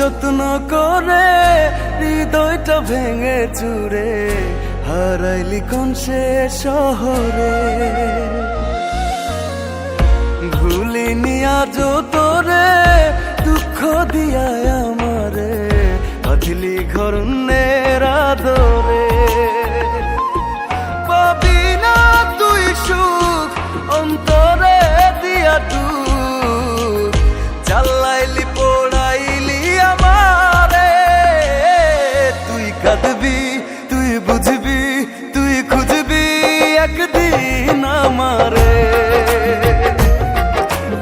যত্ন করে হৃদয়টা ভেঙে চুরে হারাইলি কোন সে শহরে। ভুলিনি আজও তোরে দুঃখ দিয়া আমারে বাঁধিলি ঘরুণের আদরে। পাবি না তুই সুখ অন্তরে দিয়া তুই চালাইলি পোড়াইলি আমারে। তুই কাঁদবি তুই বুঝবি তুই খুঁজবি একদিন আমারে।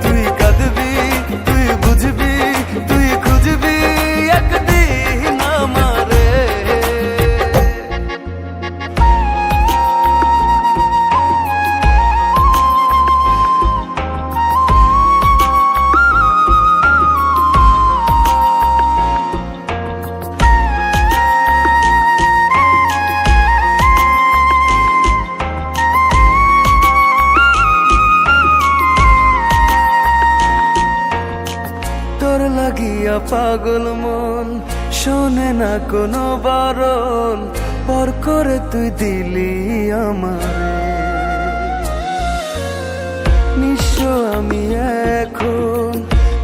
তুই কাঁদবি তুই বুঝবি তুই খুঁজবি একদিন আমারে। তোর লাগিয়া পাগল মন শোনে না কোনো বারণ, পর করে তুই দিলি আমারে। নিঃস্ব আমি এখন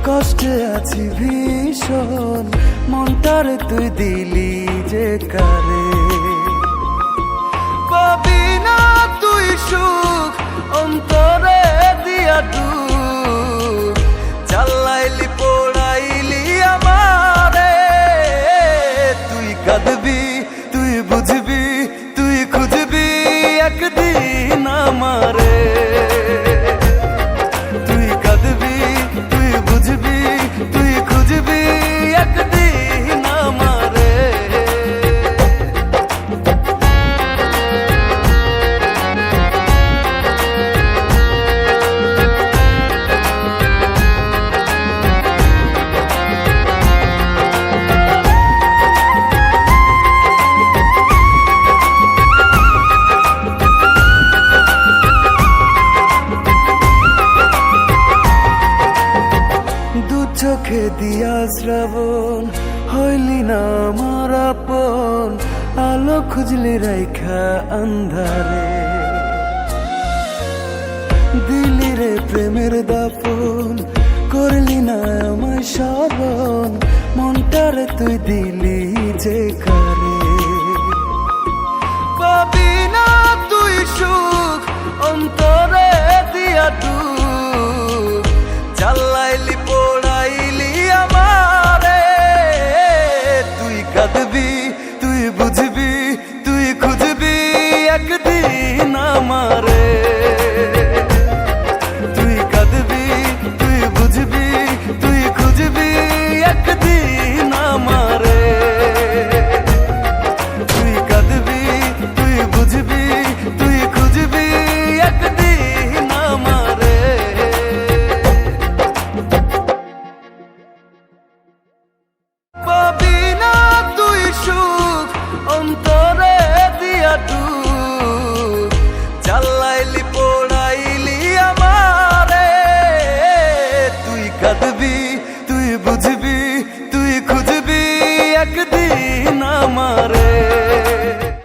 কষ্টে আছি ভীষণ, মনটারে তুই দিলি যে কারে। পাবি না তুই সুখ অন্তরে দিয়া তুই চালাইলি পোড়াইলি আমারে। তুই কাঁদবি তুই বুঝবি তুই খুঁজবি একদিন আমারে। তুই কাঁদবি তুই বুঝবি তুই খুঁজবি একদিন আমারে। চোখে দিয়া শ্রাবণ হইলি না আমার আপন, আলো খুঁজলি রাইখা আন্ধারে। দিলি রে প্রেমের দাপন করলি না আমায় স্মরণ, মনটারে তুই দিলি যে কারে। পাবি না তুই সুখ অন্তরে দিয়া তুই চালাইলি পোড়াইলি আমারে। তুই কাঁদবি তুই বুঝবি তুই খুঁজবি একদিন আমারে। তুই কাঁদবি তুই বুঝবি তুই খুঁজবি একদিন আমারে। তুই কাঁদবি তুই বুঝবি তুই খুঁজবি একদিন আমারে। পাবি না তুই সুখ অন্তরে দিয়া তুই চালাইলি পোড়াইলি আমারে। তুই কাঁদবি তুই বুঝবি তুই খুঁজবি একদিন